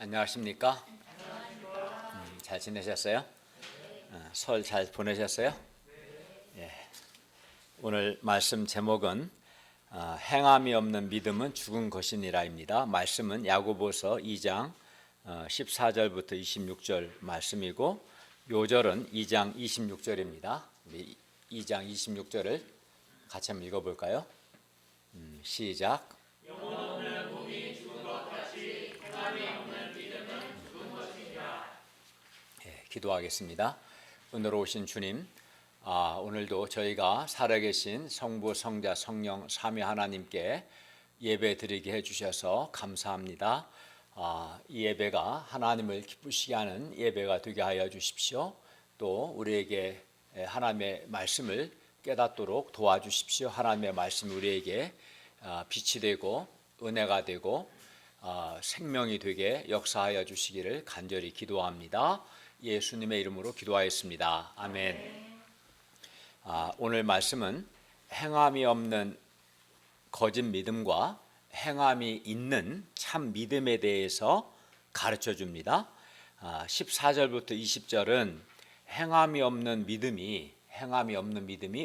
안녕하십니까? 잘 지내셨어요? 설 잘 보내셨어요? 예. 오늘 말씀 제목은 행함이 없는 믿음은 죽은 것이니라입니다. 말씀은 야고보서 2장 14절부터 26절 말씀이고 요절은 2장 26절입니다. 2장 26절을 같이 한번 읽어볼까요? 시작. 기도하겠습니다. 오늘 오신 주님, 오늘도 저희가 살아계신 성부, 성자, 성령, 삼위 하나님께 예배 드리게 해주셔서 감사합니다. 이 예배가 하나님을 기쁘시게 하는 예배가 되게 하여 주십시오. 또 우리에게 하나님의 말씀을 깨닫도록 도와주십시오. 하나님의 말씀이 우리에게 빛이 되고 은혜가 되고 생명이 되게 역사하여 주시기를 간절히 기도합니다. 예수님의 이름으로 기도하였습니다. 아멘. 오늘 말씀은 행함이 없는 거짓 믿음과 행함이 있는 참 믿음에 대해서 가르쳐 줍니다. 14절부터 20절은 행함이 없는 믿음이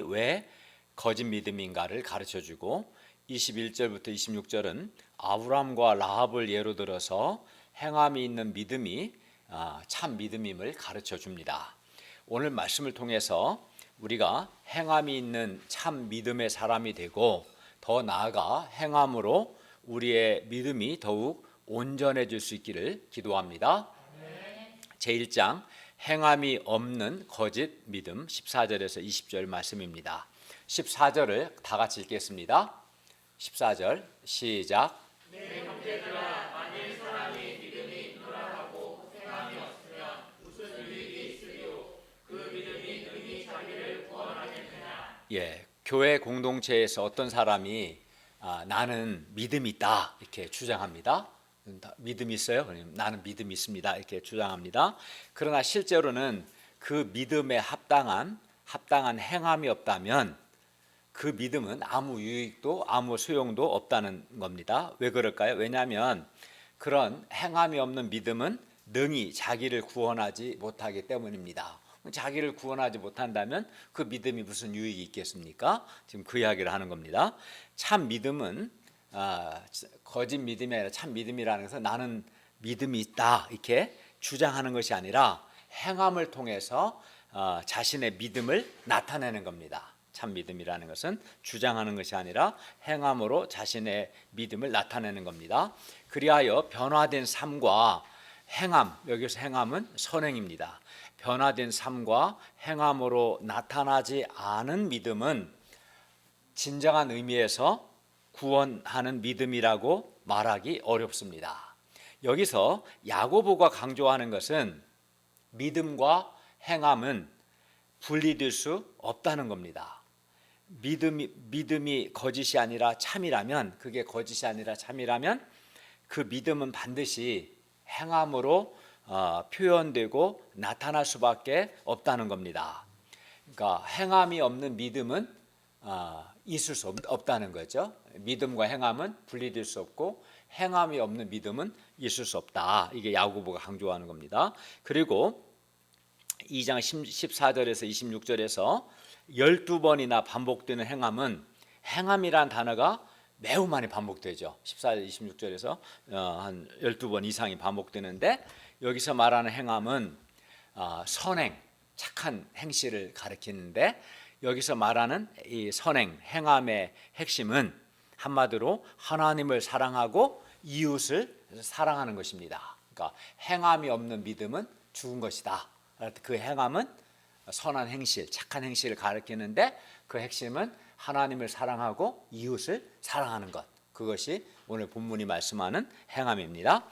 왜 거짓 믿음인가를 가르쳐 주고 21절부터 26절은 아브람과 라합을 예로 들어서 행함이 있는 믿음이 참 믿음임을 가르쳐 줍니다. 오늘 말씀을 통해서 우리가 행함이 있는 참 믿음의 사람이 되고 더 나아가 행함으로 우리의 믿음이 더욱 온전해질 수 있기를 기도합니다. 제1장 행함이 없는 거짓 믿음 14절에서 20절 말씀입니다. 14절을 다 같이 읽겠습니다. 14절 시작. 내 형제들아 만일 사람이 믿음이 있노라 하고 행함이 없으면 무슨 유익이 있으리요 그 믿음이 능히 자기를 구원하겠느냐. 교회 공동체에서 어떤 사람이 나는 믿음이 있다 이렇게 주장합니다. 믿음이 있어요? 나는 믿음이 있습니다 이렇게 주장합니다. 그러나 실제로는 그 믿음에 합당한 행함이 없다면 그 믿음은 아무 유익도 아무 소용도 없다는 겁니다. 왜 그럴까요? 왜냐하면 그런 행함이 없는 믿음은 능히 자기를 구원하지 못하기 때문입니다. 자기를 구원하지 못한다면 그 믿음이 무슨 유익이 있겠습니까? 지금 그 이야기를 하는 겁니다. 참 믿음은 거짓 믿음이 아니라 참 믿음이라는 것은 나는 믿음이 있다 이렇게 주장하는 것이 아니라 행함을 통해서 자신의 믿음을 나타내는 겁니다. 참 믿음이라는 것은 주장하는 것이 아니라 행함으로 자신의 믿음을 나타내는 겁니다. 그리하여 변화된 삶과 행함, 여기서 행함은 선행입니다. 변화된 삶과 행함으로 나타나지 않은 믿음은 진정한 의미에서 구원하는 믿음이라고 말하기 어렵습니다. 여기서 야고보가 강조하는 것은 믿음과 행함은 분리될 수 없다는 겁니다. 믿음이 거짓이 아니라 참이라면 그 믿음은 반드시 행함으로 표현되고 나타날 수밖에 없다는 겁니다. 그러니까 행함이 없는 믿음은 있을 수 없다는 거죠. 믿음과 행함은 분리될 수 없고 행함이 없는 믿음은 있을 수 없다. 이게 야고보가 강조하는 겁니다. 그리고 2장 14절에서 26절에서 12번이나 반복되는 행함이라는 단어가 매우 많이 반복되죠. 14절 26절에서 한 12번 이상이 반복되는데 여기서 말하는 행함은 선행, 착한 행실을 가리키는데 여기서 말하는 이 행함의 핵심은 한마디로 하나님을 사랑하고 이웃을 사랑하는 것입니다. 그러니까 행함이 없는 믿음은 죽은 것이다. 그 행함은 선한 행실, 착한 행실을 가리키는데 그 핵심은 하나님을 사랑하고 이웃을 사랑하는 것. 그것이 오늘 본문이 말씀하는 행함입니다.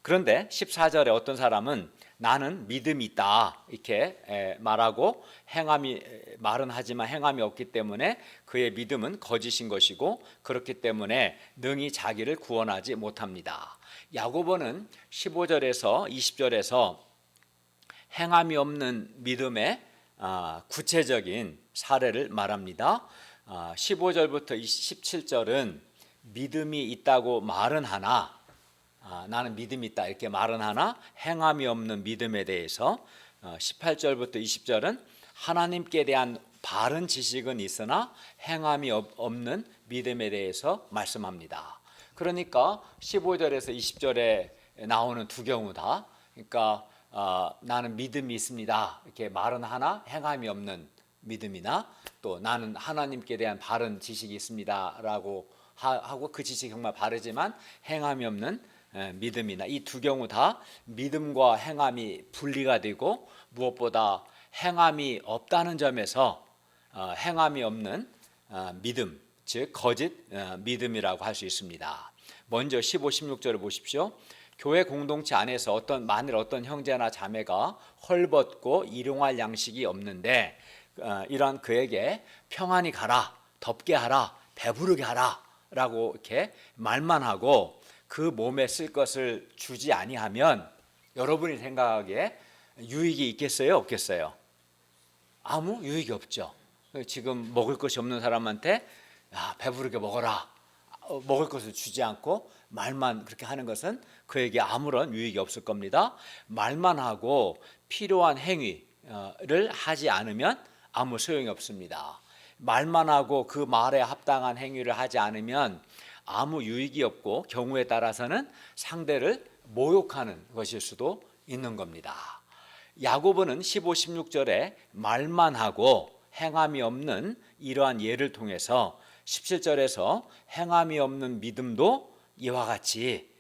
그런데 14절에 어떤 사람은 나는 믿음이 있다 이렇게 말하고 말은 하지만 행함이 없기 때문에 그의 믿음은 거짓인 것이고 그렇기 때문에 능히 자기를 구원하지 못합니다. 야고보는 15절에서 20절에서 행함이 없는 믿음의 구체적인 사례를 말합니다. 15절부터 17절은 믿음이 있다고 말은 하나 나는 믿음이 있다 이렇게 말은 하나 행함이 없는 믿음에 대해서 18절부터 20절은 하나님께 대한 바른 지식은 있으나 행함이 없는 믿음에 대해서 말씀합니다. 그러니까 15절에서 20절에 나오는 두 경우 다, 그러니까 나는 믿음이 있습니다 이렇게 말은 하나 행함이 없는 믿음이나, 또 나는 하나님께 대한 바른 지식이 있습니다라고 하고 그 지식이 정말 바르지만 행함이 없는 믿음이나, 이 두 경우 다 믿음과 행함이 분리가 되고 무엇보다 행함이 없다는 점에서 행함이 없는 믿음, 즉 거짓 믿음이라고 할 수 있습니다. 먼저 15, 16절을 보십시오. 교회 공동체 안에서 만일 어떤 형제나 자매가 헐벗고 일용할 양식이 없는데 이런 그에게 평안히 가라, 덥게 하라, 배부르게 하라 라고 이렇게 말만 하고 그 몸에 쓸 것을 주지 아니하면 여러분이 생각하기에 유익이 있겠어요, 없겠어요? 아무 유익이 없죠. 지금 먹을 것이 없는 사람한테 배부르게 먹어라, 먹을 것을 주지 않고 말만 그렇게 하는 것은 그에게 아무런 유익이 없을 겁니다. 말만 하고 필요한 행위를 하지 않으면 아무 소용이 없습니다. 말만 하고 그 말에 합당한 행위를 하지 않으면 아무 유익이 없고 경우에 따라서는 상대를 모욕하는 것일 수도 있는 겁니다. 야고보는 15, 16절에 말만 하고 행함이 없는 이러한 예를 통해서 17절에서 행함이 없는 믿음도 이와 같이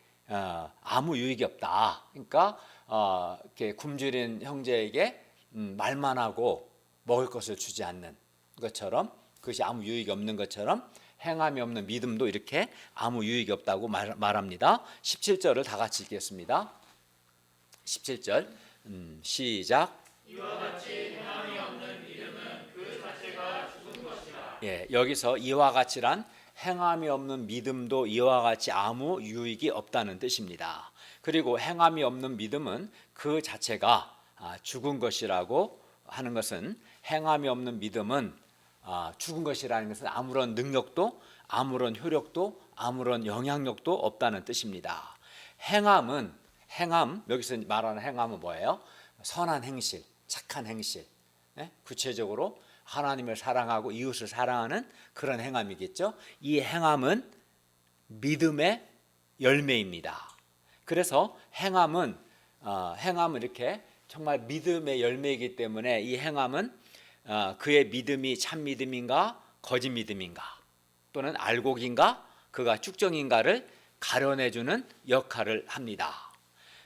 아무 유익이 없다. 그러니까 이렇게 굶주린 형제에게 말만 하고 먹을 것을 주지 않는 것처럼, 그것이 아무 유익이 없는 것처럼 행함이 없는 믿음도 이렇게 아무 유익이 없다고 말합니다. 17절을 다 같이 읽겠습니다. 17절 시작. 이와 같이 행함이 없는 믿음은 그 자체가 죽은 것이라. 여기서 이와 같이란 행함이 없는 믿음도 이와 같이 아무 유익이 없다는 뜻입니다. 그리고 행함이 없는 믿음은 그 자체가 죽은 것이라고 하는 것은, 행함이 없는 믿음은 죽은 것이라는 것은 아무런 능력도 아무런 효력도 아무런 영향력도 없다는 뜻입니다. 행함, 여기서 말하는 행함은 뭐예요? 선한 행실, 착한 행실, 구체적으로 하나님을 사랑하고 이웃을 사랑하는 그런 행함이겠죠. 이 행함은 믿음의 열매입니다. 그래서 행함은 이렇게 정말 믿음의 열매이기 때문에 이 행함은 그의 믿음이 참 믿음인가 거짓 믿음인가 또는 알곡인가 그가 쭉정인가를 가려내주는 역할을 합니다.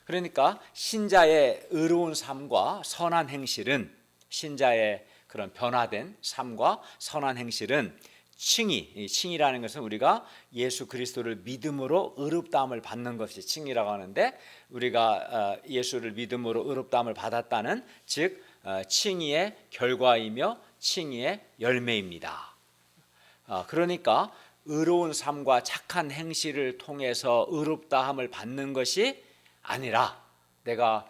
그러니까 신자의 의로운 삶과 선한 행실은, 신자의 그런 변화된 삶과 선한 행실은 칭이라는 것은 우리가 예수 그리스도를 믿음으로 의롭다함을 받는 것이 칭이라고 하는데, 우리가 예수를 믿음으로 의롭다함을 받았다는 즉 칭의의 결과이며 칭의의 열매입니다. 그러니까 의로운 삶과 착한 행실을 통해서 의롭다함을 받는 것이 아니라, 내가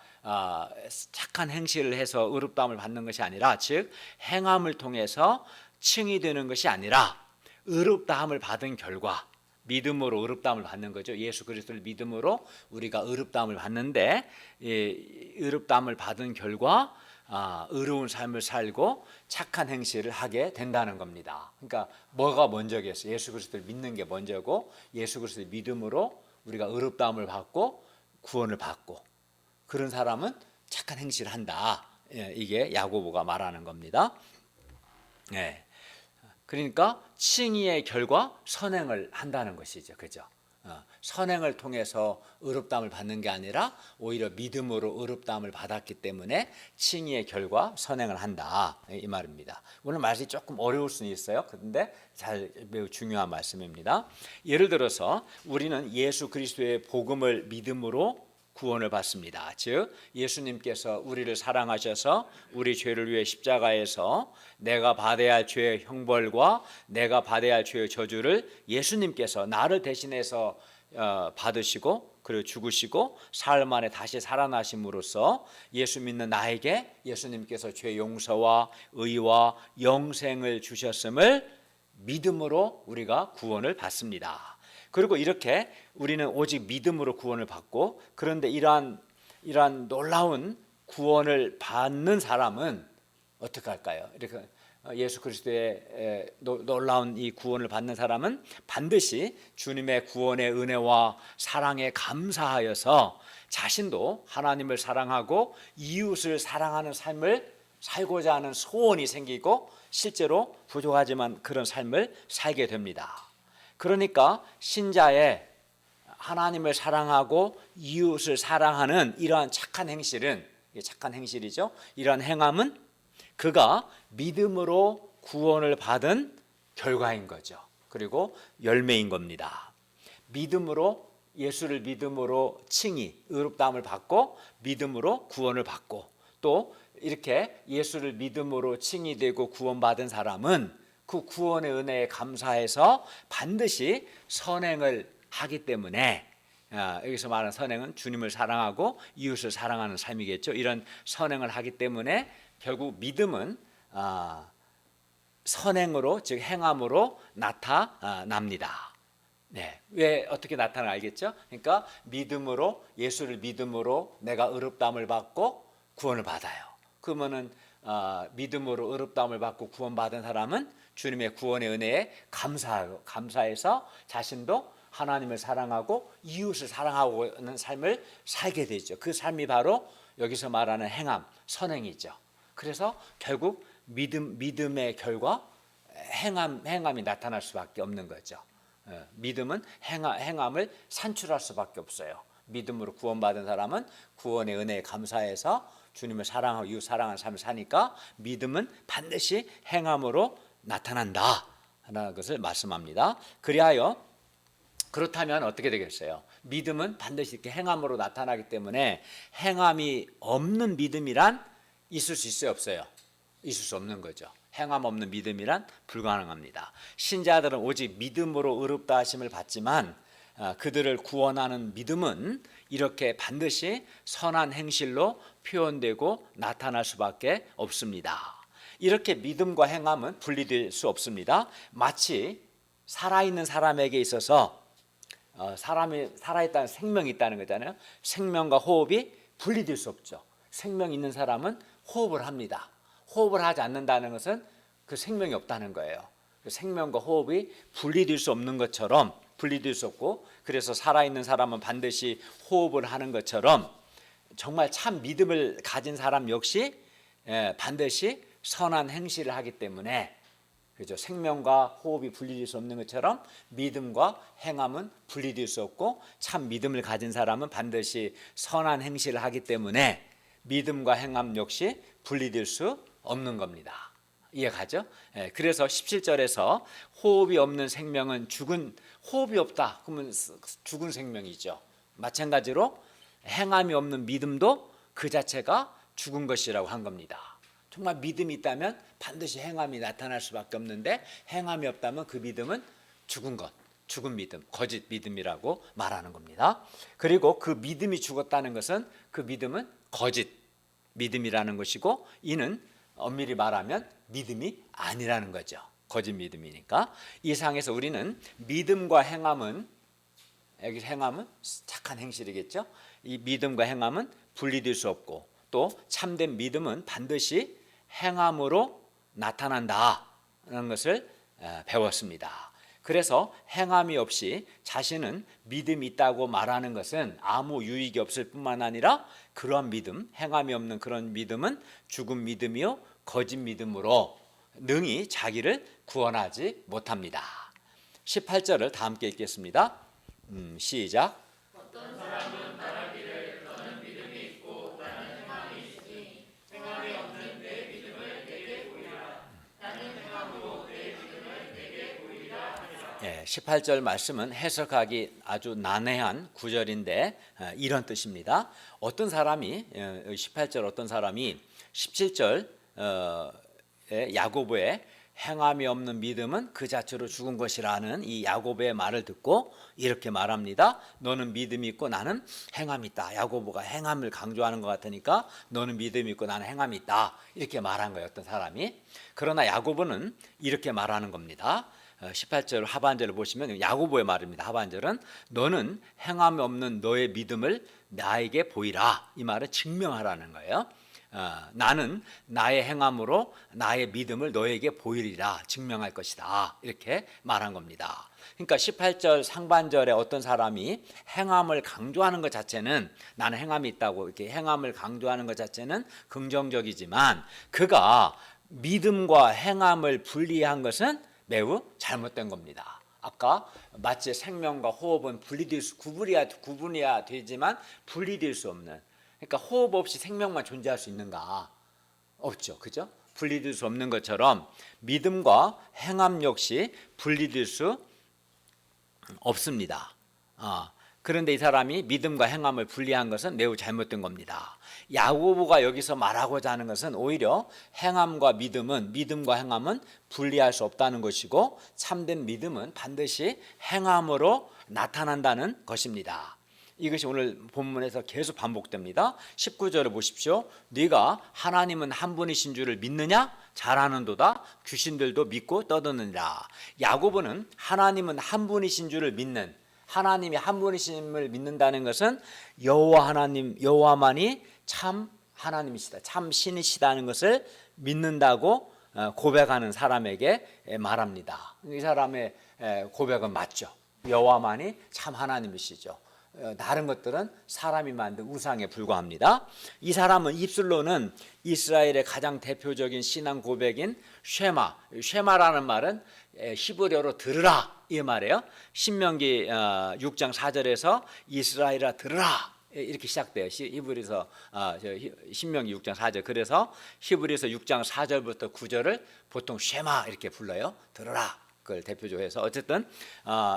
착한 행실을 해서 의롭다함을 받는 것이 아니라, 즉 행함을 통해서 칭이 되는 것이 아니라 의롭다함을 받은 결과, 믿음으로 의롭다함을 받는 거죠. 예수 그리스도를 믿음으로 우리가 의롭다함을 받는데, 의롭다함을 받은 결과 의로운 삶을 살고 착한 행실을 하게 된다는 겁니다. 그러니까 뭐가 먼저겠어요? 예수 그리스도를 믿는 게 먼저고, 예수 그리스도를 믿음으로 우리가 의롭다함을 받고 구원을 받고, 그런 사람은 착한 행실을 한다. 이게 야고보가 말하는 겁니다. 그러니까 칭의의 결과 선행을 한다는 것이죠. 그죠? 선행을 통해서 의롭다함을 받는 게 아니라 오히려 믿음으로 의롭다함을 받았기 때문에 칭의의 결과 선행을 한다, 이 말입니다. 오늘 말씀이 조금 어려울 수는 있어요. 그런데 매우 중요한 말씀입니다. 예를 들어서 우리는 예수 그리스도의 복음을 믿음으로 구원을 받습니다. 즉 예수님께서 우리를 사랑하셔서 우리 죄를 위해 십자가에서 내가 받아야 할 죄의 형벌과 내가 받아야 할 죄의 저주를 예수님께서 나를 대신해서 받으시고 그리고 죽으시고 사흘 만에 다시 살아나심으로써 예수 믿는 나에게 예수님께서 죄 용서와 의와 영생을 주셨음을 믿음으로 우리가 구원을 받습니다. 그리고 이렇게 우리는 오직 믿음으로 구원을 받고, 그런데 이러한 놀라운 구원을 받는 사람은 어떻게 할까요? 이렇게 예수 그리스도의 놀라운 이 구원을 받는 사람은 반드시 주님의 구원의 은혜와 사랑에 감사하여서 자신도 하나님을 사랑하고 이웃을 사랑하는 삶을 살고자 하는 소원이 생기고, 실제로 부족하지만 그런 삶을 살게 됩니다. 그러니까 신자의 하나님을 사랑하고 이웃을 사랑하는 이러한 착한 행실이죠. 이러한 행함은 그가 믿음으로 구원을 받은 결과인 거죠. 그리고 열매인 겁니다. 예수를 믿음으로 칭의, 의롭다함을 받고 믿음으로 구원을 받고, 또 이렇게 예수를 믿음으로 칭의되고 구원받은 사람은 그 구원의 은혜에 감사해서 반드시 선행을 하기 때문에, 여기서 말하는 선행은 주님을 사랑하고 이웃을 사랑하는 삶이겠죠. 이런 선행을 하기 때문에 결국 믿음은 선행으로, 즉 행함으로 나타납니다. 네, 왜 어떻게 나타나 알겠죠? 그러니까 예수를 믿음으로 내가 의롭다함을 받고 구원을 받아요. 그러면은 믿음으로 의롭다함을 받고 구원받은 사람은 주님의 구원의 은혜에 감사해서 자신도 하나님을 사랑하고 이웃을 사랑하고 있는 삶을 살게 되죠. 그 삶이 바로 여기서 말하는 행함, 선행이죠. 그래서 결국 믿음의 결과 행함이 나타날 수밖에 없는 거죠. 믿음은 행함을 산출할 수밖에 없어요. 믿음으로 구원받은 사람은 구원의 은혜에 감사해서 주님을 사랑하고 이웃 사랑하는 삶을 사니까 믿음은 반드시 행함으로 나타난다 하는 것을 말씀합니다. 그렇다면 어떻게 되겠어요? 믿음은 반드시 이렇게 행함으로 나타나기 때문에 행함이 없는 믿음이란 있을 수 있어요, 없어요? 있을 수 없는 거죠. 행함 없는 믿음이란 불가능합니다. 신자들은 오직 믿음으로 의롭다 하심을 받지만 그들을 구원하는 믿음은 이렇게 반드시 선한 행실로 표현되고 나타날 수밖에 없습니다. 이렇게 믿음과 행함은 분리될 수 없습니다. 마치 살아있는 사람에게 있어서 사람이 살아있다는 생명이 있다는 거잖아요. 생명과 호흡이 분리될 수 없죠. 생명 있는 사람은 호흡을 합니다. 호흡을 하지 않는다는 것은 그 생명이 없다는 거예요. 생명과 호흡이 분리될 수 없는 것처럼, 분리될 수 없고, 그래서 살아있는 사람은 반드시 호흡을 하는 것처럼 정말 참 믿음을 가진 사람 역시 반드시 선한 행실을 하기 때문에, 그죠? 생명과 호흡이 분리될 수 없는 것처럼 믿음과 행함은 분리될 수 없고, 참 믿음을 가진 사람은 반드시 선한 행실을 하기 때문에 믿음과 행함 역시 분리될 수 없는 겁니다. 이해가죠? 그래서 17절에서 호흡이 없는 생명은 호흡이 없다 그러면 죽은 생명이죠. 마찬가지로 행함이 없는 믿음도 그 자체가 죽은 것이라고 한 겁니다. 정말 믿음이 있다면 반드시 행함이 나타날 수밖에 없는데, 행함이 없다면 그 믿음은 죽은 믿음, 거짓 믿음이라고 말하는 겁니다. 그리고 그 믿음이 죽었다는 것은 그 믿음은 거짓 믿음이라는 것이고, 이는 엄밀히 말하면 믿음이 아니라는 거죠. 거짓 믿음이니까. 이 상에서 우리는 믿음과 행함은, 여기 행함은 착한 행실이겠죠. 이 믿음과 행함은 분리될 수 없고, 또 참된 믿음은 반드시 행함으로 나타난다는 것을 배웠습니다. 그래서 행함이 없이 자신은 믿음이 있다고 말하는 것은 아무 유익이 없을 뿐만 아니라, 그러한 믿음, 행함이 없는 그런 믿음은 죽은 믿음이요 거짓 믿음으로 능히 자기를 구원하지 못합니다. 18절을 다 함께 읽겠습니다. 시작. 어떤 사람은 말하기를 너는 믿음이 있고 나는 행함이 있으니 행함이 없는 내 믿음을 내게 보이라. 나는 행함으로 내 믿음을 내게 보이라 하니라. 18절 말씀은 해석하기 아주 난해한 구절인데 이런 뜻입니다. 어떤 사람이 18절 어떤 사람이 17절 야고보의 행함이 없는 믿음은 그 자체로 죽은 것이라는 이 야고보의 말을 듣고 이렇게 말합니다. 너는 믿음이 있고 나는 행함이 있다. 야고보가 행함을 강조하는 것 같으니까 너는 믿음이 있고 나는 행함이 있다. 이렇게 말한 거예요, 어떤 사람이. 그러나 야고보는 이렇게 말하는 겁니다. 18절 하반절을 보시면 야고보의 말입니다. 하반절은 너는 행함이 없는 너의 믿음을 나에게 보이라. 이 말은 증명하라는 거예요. 나는 나의 행함으로 나의 믿음을 너에게 보이리라, 증명할 것이다, 이렇게 말한 겁니다. 그러니까 18절 상반절에 어떤 사람이 행함을 강조하는 것 자체는, 나는 행함이 있다고 이렇게 행함을 강조하는 것 자체는 긍정적이지만 그가 믿음과 행함을 분리한 것은 매우 잘못된 겁니다. 아까 마치 생명과 호흡은 구분이야 되지만 분리될 수 없는, 그러니까 호흡 없이 생명만 존재할 수 있는가? 없죠. 그죠? 분리될 수 없는 것처럼 믿음과 행함 역시 분리될 수 없습니다. 그런데 이 사람이 믿음과 행함을 분리한 것은 매우 잘못된 겁니다. 야고보가 여기서 말하고자 하는 것은 오히려 믿음과 행함은 분리할 수 없다는 것이고, 참된 믿음은 반드시 행함으로 나타난다는 것입니다. 이것이 오늘 본문에서 계속 반복됩니다. 19절을 보십시오. 네가 하나님은 한 분이신 줄을 믿느냐? 잘하는도다. 귀신들도 믿고 떠드느니라. 야고보는 하나님은 한 분이신 줄을 믿는, 하나님이 한 분이심을 믿는다는 것은 여호와만이 참 하나님이시다, 참 신이시다는 것을 믿는다고 고백하는 사람에게 말합니다. 이 사람의 고백은 맞죠. 여호와만이 참 하나님이시죠. 다른 것들은 사람이 만든 우상에 불과합니다. 이 사람은 입술로는 이스라엘의 가장 대표적인 신앙 고백인 쉐마라는 말은 히브리어로 들으라, 이 말이에요. 신명기 6장 4절에서 이스라엘아 들으라, 이렇게 시작돼요. 히브리서 신명기 6장 4절. 그래서 히브리서 6장 4절부터 9절을 보통 쉐마 이렇게 불러요. 들으라, 그걸 대표적으로 해서. 어쨌든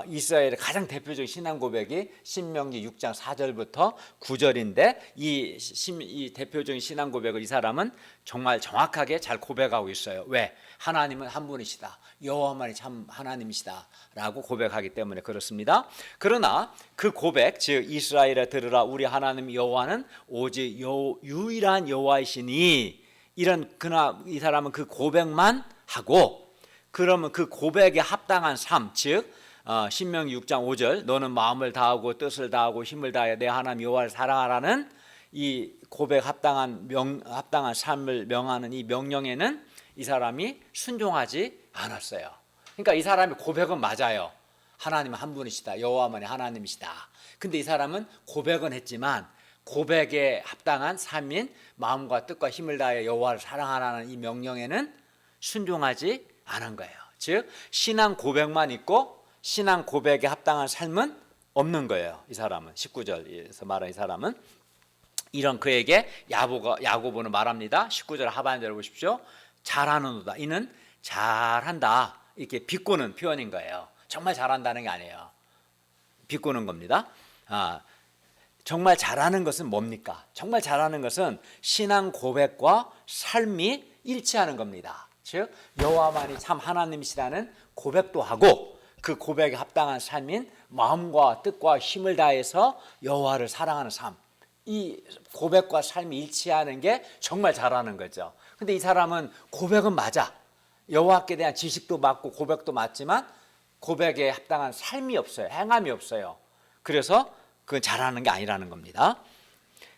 이스라엘의 가장 대표적인 신앙 고백이 신명기 6장 4절부터 9절인데 이 대표적인 신앙 고백을 이 사람은 정말 정확하게 잘 고백하고 있어요. 왜? 하나님은 한 분이시다, 여호와만이 참 하나님이시다 라고 고백하기 때문에 그렇습니다. 그러나 그 고백, 즉 이스라엘아 들으라, 우리 하나님 여호와는 오직 유일한 여호와이시니, 그러나 이 사람은 그 고백만 하고, 그러면 그 고백에 합당한 삶, 즉 신명기 6장 5절 너는 마음을 다하고 뜻을 다하고 힘을 다하여 내 하나님 여호와를 사랑하라는 이 고백 합당한 삶을 명하는 이 명령에는 이 사람이 순종하지 않았어요. 그러니까 이 사람의 고백은 맞아요. 하나님은 한 분이시다, 여호와만이 하나님이시다. 근데 이 사람은 고백은 했지만 고백에 합당한 삶인 마음과 뜻과 힘을 다하여 여호와를 사랑하라는 이 명령에는 순종하지 않은 거예요. 즉 신앙 고백만 있고 신앙 고백에 합당한 삶은 없는 거예요. 이 사람은 19절에서 말한 이 사람은, 이런 그에게 야고보는 말합니다. 19절 하반절을 보십시오. 잘하는도다. 이는 잘한다, 이렇게 비꼬는 표현인 거예요. 정말 잘한다는 게 아니에요. 비꼬는 겁니다. 정말 잘하는 것은 뭡니까? 정말 잘하는 것은 신앙 고백과 삶이 일치하는 겁니다. 즉 여호와만이 참 하나님이시라는 고백도 하고, 그 고백에 합당한 삶인 마음과 뜻과 힘을 다해서 여호와를 사랑하는 삶, 이 고백과 삶이 일치하는 게 정말 잘하는 거죠. 근데 이 사람은 고백은 맞아, 여호와께 대한 지식도 맞고 고백도 맞지만 고백에 합당한 삶이 없어요. 행함이 없어요. 그래서 그건 잘하는 게 아니라는 겁니다.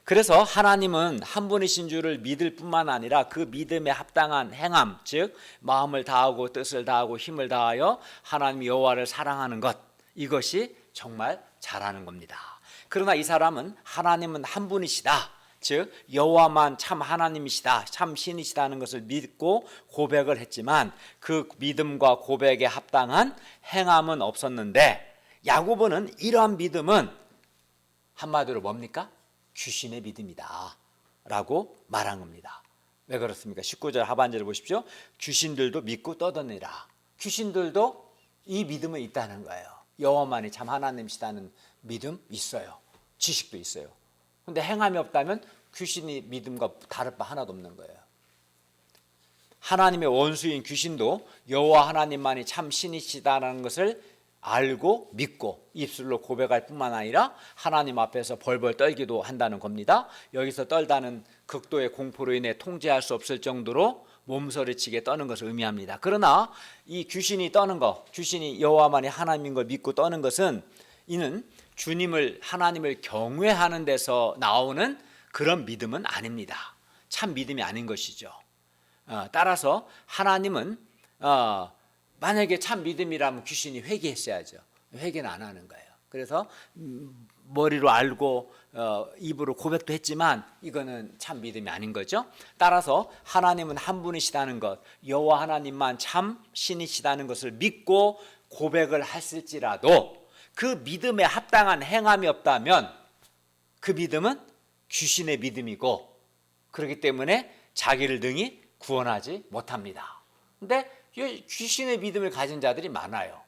그래서 하나님은 한 분이신 줄을 믿을 뿐만 아니라 그 믿음에 합당한 행함, 즉 마음을 다하고 뜻을 다하고 힘을 다하여 하나님 여호와를 사랑하는 것, 이것이 정말 잘하는 겁니다. 그러나 이 사람은 하나님은 한 분이시다, 즉 여호와만 참 하나님이시다, 참 신이시다는 것을 믿고 고백을 했지만 그 믿음과 고백에 합당한 행함은 없었는데, 야고보는 이러한 믿음은 한마디로 뭡니까? 귀신의 믿음이다 라고 말한 겁니다. 왜 그렇습니까? 19절 하반절을 보십시오. 귀신들도 믿고 떠드니라. 귀신들도 이 믿음은 있다는 거예요. 여호와만이 참 하나님이시다는 믿음 있어요. 지식도 있어요. 그런데 행함이 없다면 귀신이 믿음과 다를 바 하나도 없는 거예요. 하나님의 원수인 귀신도 여호와 하나님만이 참 신이시다는 것을 알고 믿고 입술로 고백할 뿐만 아니라 하나님 앞에서 벌벌 떨기도 한다는 겁니다. 여기서 떨다는 극도의 공포로 인해 통제할 수 없을 정도로 몸서리치게 떠는 것을 의미합니다. 그러나 이 귀신이 떠는 것, 귀신이 여호와만이 하나님인 걸 믿고 떠는 것은 이는 주님을 하나님을 경외하는 데서 나오는 그런 믿음은 아닙니다. 참 믿음이 아닌 것이죠. 따라서 하나님은 만약에 참 믿음이라면 귀신이 회개했어야죠. 회개는 안 하는 거예요. 그래서 머리로 알고 입으로 고백도 했지만 이거는 참 믿음이 아닌 거죠. 따라서 하나님은 한 분이시다는 것, 여호와 하나님만 참 신이시다는 것을 믿고 고백을 했을지라도 그 믿음에 합당한 행함이 없다면 그 믿음은 귀신의 믿음이고, 그렇기 때문에 자기를 능히 구원하지 못합니다. 근데 귀신의 믿음을 가진 자들이 많아요.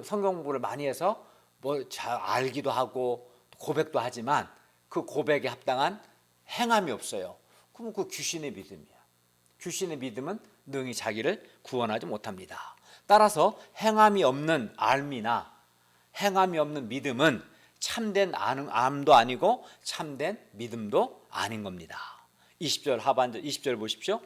성경 공부를 많이 해서 잘 알기도 하고 고백도 하지만 그 고백에 합당한 행함이 없어요. 그럼 그 귀신의 믿음이야. 귀신의 믿음은 능히 자기를 구원하지 못합니다. 따라서 행함이 없는 알미나 행함이 없는 믿음은 참된 암도 아니고 참된 믿음도 아닌 겁니다. 20절 하반절 20절 보십시오.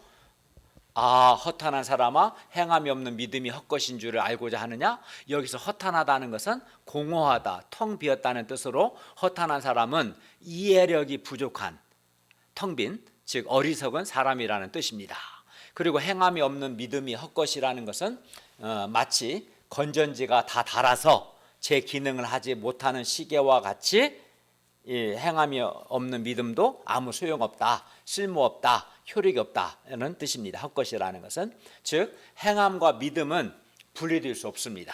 허탄한 사람아, 행함이 없는 믿음이 헛것인 줄을 알고자 하느냐? 여기서 허탄하다는 것은 공허하다, 텅 비었다는 뜻으로, 허탄한 사람은 이해력이 부족한, 텅 빈, 즉 어리석은 사람이라는 뜻입니다. 그리고 행함이 없는 믿음이 헛것이라는 것은 마치 건전지가 다 닳아서 제 기능을 하지 못하는 시계와 같이 이 행함이 없는 믿음도 아무 소용없다, 쓸모없다, 효력이 없다는 뜻입니다. 헛것이라는 것은, 즉 행함과 믿음은 분리될 수 없습니다.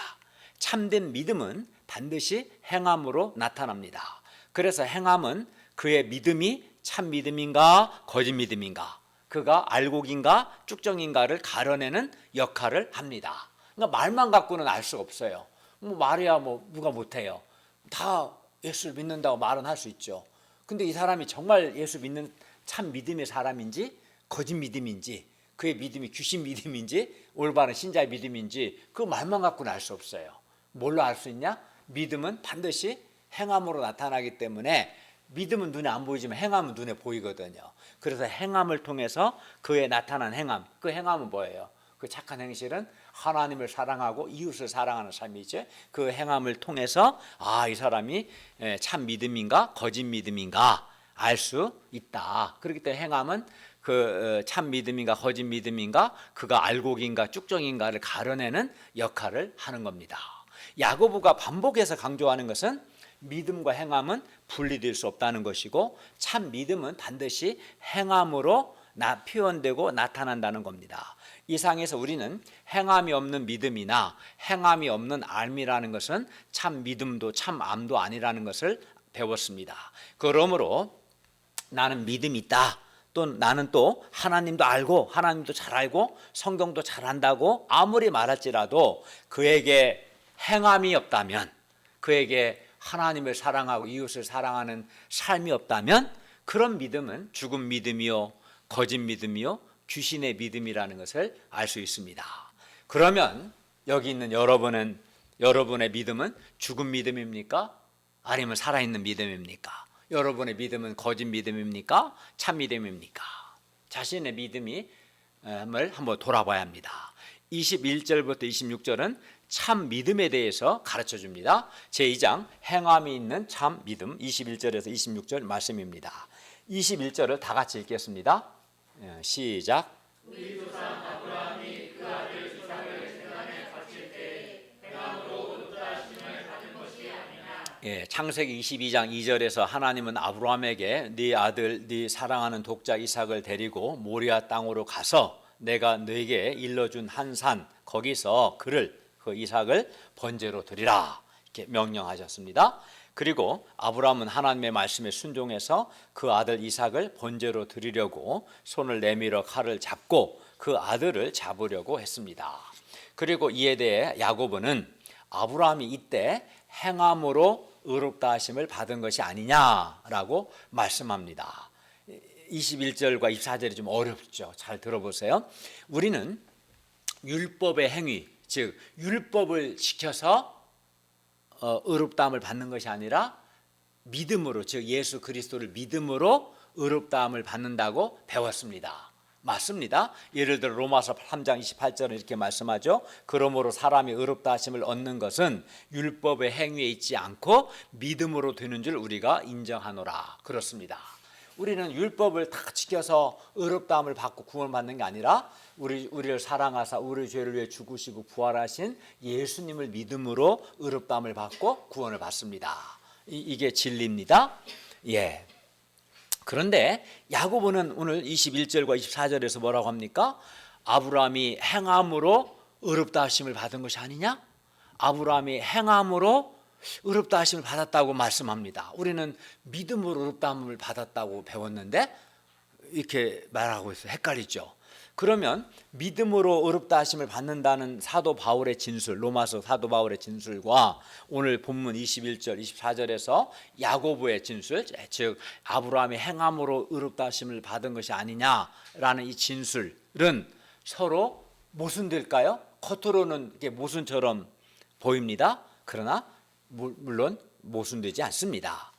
참된 믿음은 반드시 행함으로 나타납니다. 그래서 행함은 그의 믿음이 참 믿음인가 거짓 믿음인가, 그가 알곡인가 쭉정인가를 가려내는 역할을 합니다. 그러니까 말만 갖고는 알 수가 없어요. 말이야 누가 못해요. 다 예수를 믿는다고 말은 할 수 있죠. 근데 이 사람이 정말 예수 믿는 참 믿음의 사람인지 거짓 믿음인지, 그의 믿음이 귀신 믿음인지 올바른 신자의 믿음인지 그 말만 갖고는 알 수 없어요. 뭘로 알 수 있냐? 믿음은 반드시 행함으로 나타나기 때문에, 믿음은 눈에 안 보이지만 행함은 눈에 보이거든요. 그래서 행함을 통해서 그의 나타난 행함, 그 행함은 뭐예요? 그 착한 행실은 하나님을 사랑하고 이웃을 사랑하는 삶이죠. 그 행함을 통해서 이 사람이 참 믿음인가 거짓 믿음인가 알 수 있다. 그렇기 때문에 행함은 그 참 믿음인가 거짓 믿음인가, 그가 알곡인가 쭉정인가를 가려내는 역할을 하는 겁니다. 야고보가 반복해서 강조하는 것은 믿음과 행함은 분리될 수 없다는 것이고, 참 믿음은 반드시 행함으로 표현되고 나타난다는 겁니다. 이 상에서 우리는 행함이 없는 믿음이나 행함이 없는 알미라는 것은 참 믿음도 참 암도 아니라는 것을 배웠습니다. 그러므로 나는 믿음이 있다, 또 나는 또 하나님도 알고 하나님도 잘 알고 성경도 잘 안다고 아무리 말할지라도 그에게 행함이 없다면, 그에게 하나님을 사랑하고 이웃을 사랑하는 삶이 없다면 그런 믿음은 죽은 믿음이요 거짓 믿음이요 귀신의 믿음이라는 것을 알 수 있습니다. 그러면 여기 있는 여러분의 믿음은 죽은 믿음입니까? 아니면 살아있는 믿음입니까? 여러분의 믿음은 거짓 믿음입니까? 참 믿음입니까? 자신의 믿음을 한번 돌아봐야 합니다. 21절부터 26절은 참 믿음에 대해서 가르쳐 줍니다. 제2장 행함이 있는 참 믿음, 21절에서 26절 말씀입니다. 21절을 다 같이 읽겠습니다. 시작. 우리 조상 아브라함이 그 아들 이삭을 세간에 바칠 때 행함으로 의롭다 하심을 받은 것이 아니냐. 창세기 22장 2절에서 하나님은 아브라함에게 네 아들 네 사랑하는 독자 이삭을 데리고 모리아 땅으로 가서 내가 너에게 일러준 한 산, 거기서 그 이삭을 번제로 드리라, 이렇게 명령하셨습니다. 그리고 아브라함은 하나님의 말씀에 순종해서 그 아들 이삭을 번제로 드리려고 손을 내밀어 칼을 잡고 그 아들을 잡으려고 했습니다. 그리고 이에 대해 야고보는 아브라함이 이때 행함으로 의롭다 하심을 받은 것이 아니냐라고 말씀합니다. 21절과 24절이 좀 어렵죠. 잘 들어보세요. 우리는 율법의 행위, 즉 율법을 지켜서 의롭다함을 받는 것이 아니라 믿음으로, 즉 예수 그리스도를 믿음으로 의롭다함을 받는다고 배웠습니다. 맞습니다. 예를 들어 로마서 3장 28절은 이렇게 말씀하죠. 그러므로 사람이 의롭다 하심을 얻는 것은 율법의 행위에 있지 않고 믿음으로 되는 줄 우리가 인정하노라. 그렇습니다. 우리는 율법을 다 지켜서 의롭다함을 받고 구원받는 게 아니라 우리를 사랑하사 우리 죄를 위해 죽으시고 부활하신 예수님을 믿음으로 의롭다함을 받고 구원을 받습니다. 이게 진리입니다. 예. 그런데 야고보는 오늘 21절과 24절에서 뭐라고 합니까? 아브라함이 행함으로 의롭다 하심을 받은 것이 아니냐? 아브라함이 행함으로 의롭다 하심을 받았다고 말씀합니다. 우리는 믿음으로 의롭다 함을 받았다고 배웠는데 이렇게 말하고 있어요. 헷갈리죠? 그러면 믿음으로 의롭다 하심을 받는다는 사도 바울의 진술, 로마서 사도 바울의 진술과 오늘 본문 21절, 24절에서 야고보의 진술, 즉 아브라함이 행함으로 의롭다 하심을 받은 것이 아니냐라는 이 진술은 서로 모순될까요? 겉으로는 이게 모순처럼 보입니다. 그러나 물론 모순되지 않습니다.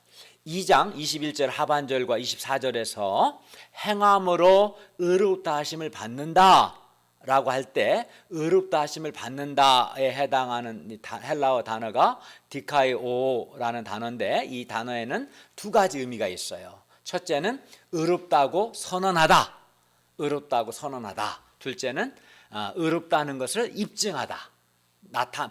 2장 21절 하반절과 24절에서 행함으로 의롭다 하심을 받는다 라고 할 때 의롭다 하심을 받는다에 해당하는 헬라어 단어가 디카이오라는 단어인데 이 단어에는 두 가지 의미가 있어요. 첫째는 의롭다고 선언하다, 의롭다고 선언하다. 둘째는 의롭다는 것을 입증하다,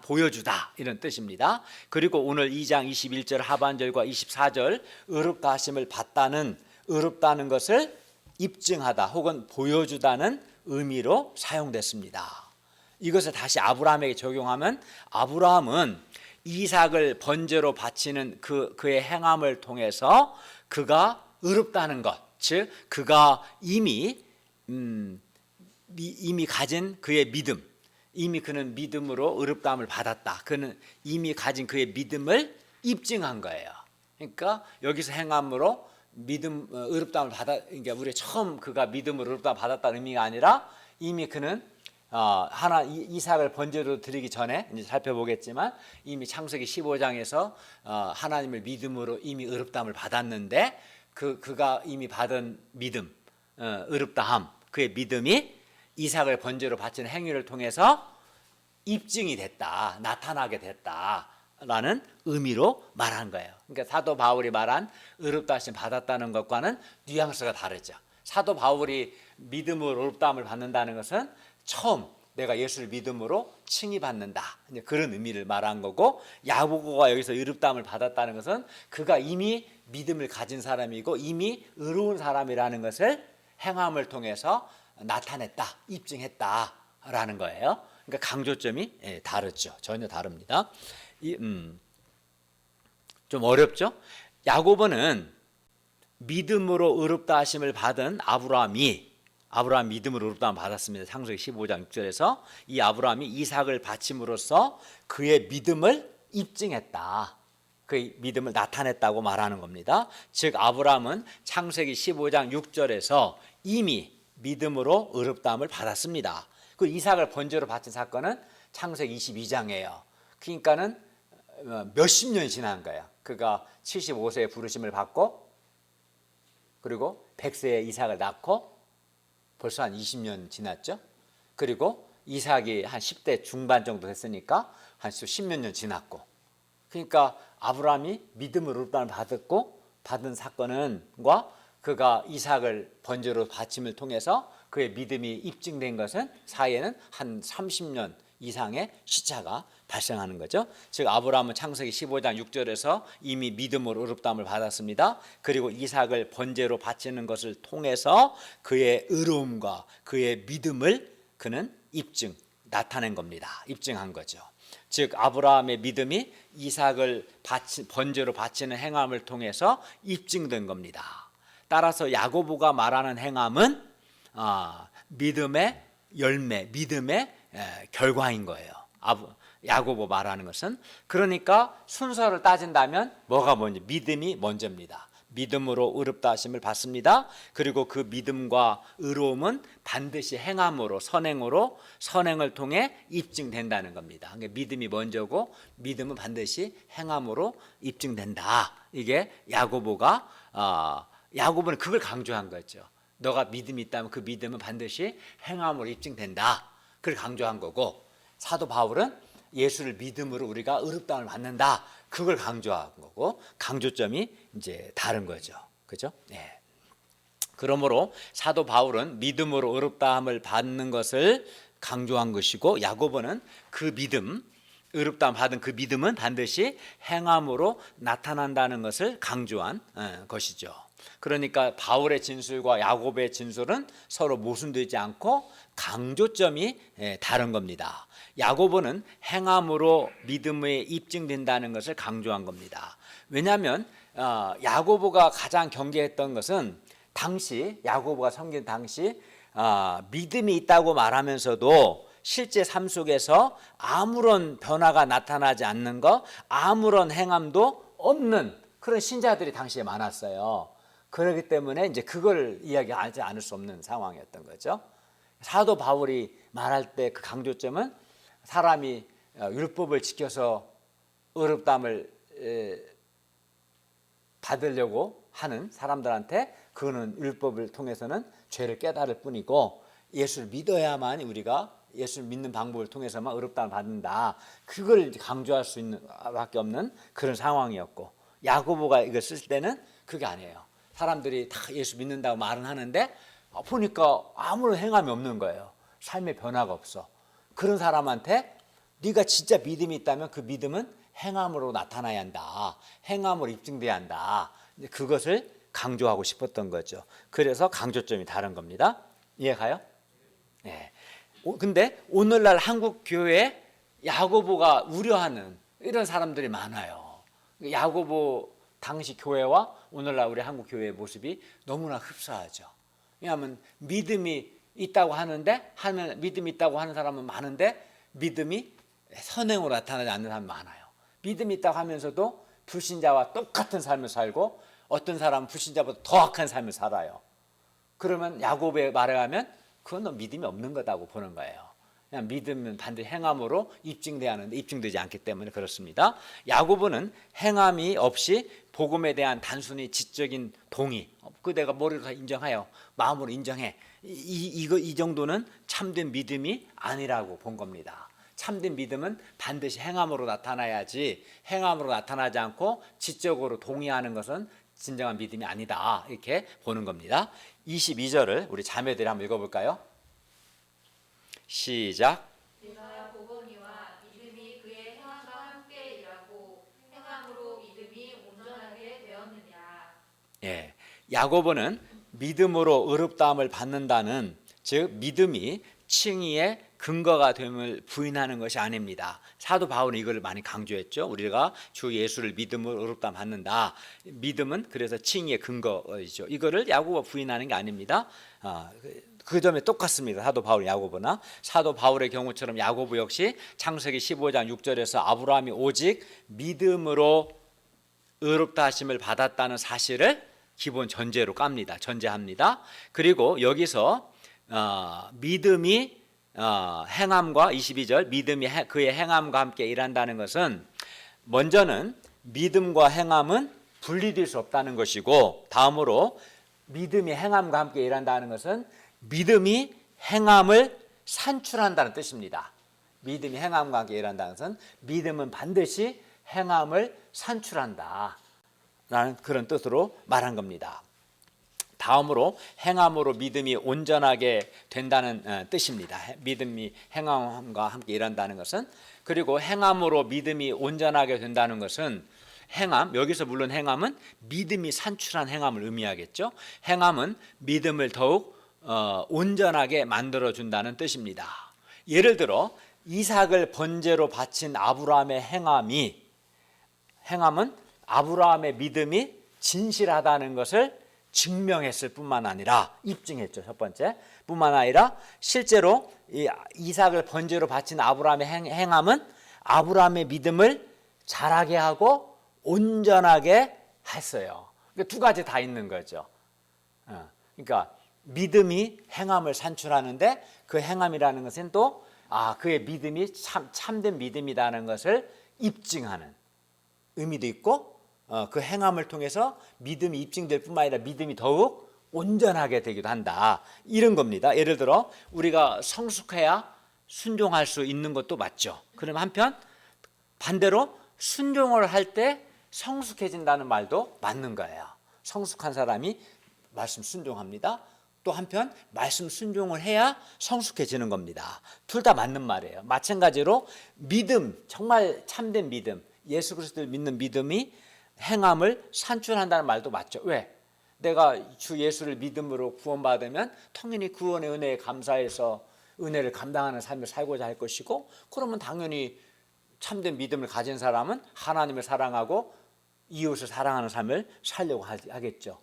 보여주다, 이런 뜻입니다. 그리고 오늘 2장 21절 하반절과 24절 의롭다 하심을 받다는, 의롭다는 것을 입증하다 혹은 보여주다는 의미로 사용됐습니다. 이것을 다시 아브라함에게 적용하면 아브라함은 이삭을 번제로 바치는 그의 행함을 통해서 그가 의롭다는 것, 즉 그가 이미 가진 그의 믿음, 이미 그는 믿음으로 의롭다함을 받았다. 그는 이미 가진 그의 믿음을 입증한 거예요. 그러니까 여기서 행함으로 믿음 의롭다함을 그러니까 우리 처음 그가 믿음으로 의롭다함을 받았다는 의미가 아니라 이미 그는 이삭을 번제로 드리기 전에 이제 살펴보겠지만 이미 창세기 15장에서 하나님을 믿음으로 이미 의롭다함을 받았는데 그가 이미 받은 믿음, 의롭다함, 그의 믿음이 이삭을 번제로 바치는 행위를 통해서 입증이 됐다, 나타나게 됐다라는 의미로 말한 거예요. 그러니까 사도 바울이 말한 의롭다 하심 받았다는 것과는 뉘앙스가 다르죠. 사도 바울이 믿음으로 의롭다함을 받는다는 것은 처음 내가 예수를 믿음으로 칭의 받는다, 그런 의미를 말한 거고, 야고보가 여기서 의롭다함을 받았다는 것은 그가 이미 믿음을 가진 사람이고 이미 의로운 사람이라는 것을 행함을 통해서 나타냈다, 입증했다라는 거예요. 그러니까 강조점이 다르죠. 전혀 다릅니다. 좀 어렵죠? 야고보는 믿음으로 의롭다 하심을 받은 아브라함 믿음으로 의롭다함을 받았습니다. 창세기 15장 6절에서 이 아브라함이 이삭을 바침으로써 그의 믿음을 입증했다, 그의 믿음을 나타냈다고 말하는 겁니다. 즉 아브라함은 창세기 15장 6절에서 이미 믿음으로 의롭다함을 받았습니다. 그 이삭을 번제로 바친 사건은 창세기 22장이에요. 그러니까는 몇십 년이 지난 거예요. 그가 75세에 부르심을 받고 그리고 100세에 이삭을 낳고 벌써 한 20년 지났죠. 그리고 이삭이 한 10대 중반 정도 됐으니까 한 10몇 년 지났고, 그러니까 아브라함이 믿음으로 의롭다함을 받은 사건과 그가 이삭을 번제로 바침을 통해서 그의 믿음이 입증된 것은 사이에는 한 30년 이상의 시차가 발생하는 거죠. 즉 아브라함은 창세기 15장 6절에서 이미 믿음으로 의롭다함을 받았습니다. 그리고 이삭을 번제로 바치는 것을 통해서 그의 의로움과 그의 믿음을 그는 나타낸 겁니다. 입증한 거죠. 즉 아브라함의 믿음이 이삭을 번제로 바치는 행함을 통해서 입증된 겁니다. 따라서 야고보가 말하는 행함은 믿음의 열매, 믿음의 결과인 거예요. 야고보 말하는 것은. 그러니까 순서를 따진다면 뭐가 먼저? 믿음이 먼저입니다. 믿음으로 의롭다 하심을 받습니다. 그리고 그 믿음과 의로움은 반드시 행함으로, 선행을 통해 입증된다는 겁니다. 그러니까 믿음이 먼저고 믿음은 반드시 행함으로 입증된다. 이게 야고보는 그걸 강조한 거죠. 너가 믿음이 있다면 그 믿음은 반드시 행함으로 입증된다. 그걸 강조한 거고, 사도 바울은 예수를 믿음으로 우리가 의롭다함을 받는다. 그걸 강조한 거고, 강조점이 이제 다른 거죠. 그죠? 네. 그러므로 사도 바울은 믿음으로 의롭다함을 받는 것을 강조한 것이고, 야고보는 그 믿음, 의롭다함 받은 그 믿음은 반드시 행함으로 나타난다는 것을 강조한 것이죠. 그러니까 바울의 진술과 야고보의 진술은 서로 모순되지 않고 강조점이 다른 겁니다. 야고보는 행함으로 믿음에 입증된다는 것을 강조한 겁니다. 왜냐하면 야고보가 가장 경계했던 것은 당시 야고보가 섬긴 당시 믿음이 있다고 말하면서도 실제 삶 속에서 아무런 변화가 나타나지 않는 것, 아무런 행함도 없는 그런 신자들이 당시에 많았어요. 그렇기 때문에 이제 그걸 이야기하지 않을 수 없는 상황이었던 거죠. 사도 바울이 말할 때 그 강조점은 사람이 율법을 지켜서 의롭다함을 받으려고 하는 사람들한테 그거는 율법을 통해서는 죄를 깨달을 뿐이고, 예수를 믿어야만 우리가 예수를 믿는 방법을 통해서만 의롭다함을 받는다. 그걸 강조할 수 있는 밖에 없는 그런 상황이었고, 야고보가 이걸 쓸 때는 그게 아니에요. 사람들이 다 예수 믿는다고 말은 하는데 보니까 아무런 행함이 없는 거예요. 삶의 변화가 없어. 그런 사람한테 네가 진짜 믿음이 있다면 그 믿음은 행함으로 나타나야 한다. 행함으로 입증돼야 한다. 그것을 강조하고 싶었던 거죠. 그래서 강조점이 다른 겁니다. 이해가요? 네. 근데 오늘날 한국 교회에 야고보가 우려하는 이런 사람들이 많아요. 야고보 당시 교회와 오늘날 우리 한국 교회의 모습이 너무나 흡사하죠. 왜냐하면 믿음이 있다고 하는데 믿음이 있다고 하는 사람은 많은데 믿음이 선행으로 나타나지 않는 사람이 많아요. 믿음이 있다고 하면서도 불신자와 똑같은 삶을 살고 어떤 사람은 불신자보다 더 악한 삶을 살아요. 그러면 야고보의 말에 하면 그건 너 믿음이 없는 거다고 보는 거예요. 그냥 믿음은 반드시 행함으로 입증돼야 하는데 입증되지 않기 때문에 그렇습니다. 야고보는 행함이 없이 복음에 대한 단순히 지적인 동의, 그 내가 머리로 다 인정해요, 마음으로 인정해, 이 정도는 참된 믿음이 아니라고 본 겁니다. 참된 믿음은 반드시 행함으로 나타나야지, 행함으로 나타나지 않고 지적으로 동의하는 것은 진정한 믿음이 아니다, 이렇게 보는 겁니다. 22절을 우리 자매들이 한번 읽어볼까요? 시작. 내가 보거니와 믿음이 그의 행함과 함께 일하고 행함으로 믿음이 온전하게 되었느냐. 예, 야고보는 믿음으로 의롭다함을 받는다는, 즉 믿음이 칭의의 근거가 됨을 부인하는 것이 아닙니다. 사도 바울은 이걸 많이 강조했죠. 우리가 주 예수를 믿음으로 의롭다함 받는다. 믿음은 그래서 칭의의 근거이죠. 이거를 야고보가 부인하는 게 아닙니다. 그 점에 똑같습니다. 사도 바울, 야고보나. 사도 바울의 경우처럼 야고보 역시 창세기 15장 6절에서 아브라함이 오직 믿음으로 의롭다 하심을 받았다는 사실을 기본 전제로 깝니다. 전제합니다. 그리고 여기서 믿음이 행함과 22절 믿음이 그의 행함과 함께 일한다는 것은, 먼저는 믿음과 행함은 분리될 수 없다는 것이고, 다음으로 믿음이 행함과 함께 일한다는 것은 믿음이 행함을 산출한다는 뜻입니다. 믿음이 행함과 함께 일한다는 것은 믿음은 반드시 행함을 산출한다 라는 그런 뜻으로 말한 겁니다. 다음으로 행함으로 믿음이 온전하게 된다는 뜻입니다. 믿음이 행함과 함께 일한다는 것은, 그리고 행함으로 믿음이 온전하게 된다는 것은, 행함, 여기서 물론 행함은 믿음이 산출한 행함을 의미하겠죠. 행함은 믿음을 더욱 온전하게 만들어준다는 뜻입니다. 예를 들어 이삭을 번제로 바친 아브라함의 행함은 아브라함의 믿음이 진실하다는 것을 증명했을 뿐만 아니라, 입증했죠. 첫 번째 뿐만 아니라 실제로 이삭을 번제로 바친 아브라함의 행함은 아브라함의 믿음을 자라게 하고 온전하게 했어요. 두 가지 다 있는 거죠. 그러니까 믿음이 행함을 산출하는데, 그 행함이라는 것은 또 그의 믿음이 참된 믿음이라는 것을 입증하는 의미도 있고, 그 행함을 통해서 믿음이 입증될 뿐만 아니라 믿음이 더욱 온전하게 되기도 한다. 이런 겁니다. 예를 들어 우리가 성숙해야 순종할 수 있는 것도 맞죠. 그럼 한편 반대로 순종을 할 때 성숙해진다는 말도 맞는 거예요. 성숙한 사람이 말씀 순종합니다. 또 한편 말씀 순종을 해야 성숙해지는 겁니다. 둘 다 맞는 말이에요. 마찬가지로 믿음, 정말 참된 믿음, 예수 그리스도를 믿는 믿음이 행함을 산출한다는 말도 맞죠. 왜? 내가 주 예수를 믿음으로 구원받으면 당연히 구원의 은혜에 감사해서 은혜를 감당하는 삶을 살고자 할 것이고, 그러면 당연히 참된 믿음을 가진 사람은 하나님을 사랑하고 이웃을 사랑하는 삶을 살려고 하겠죠.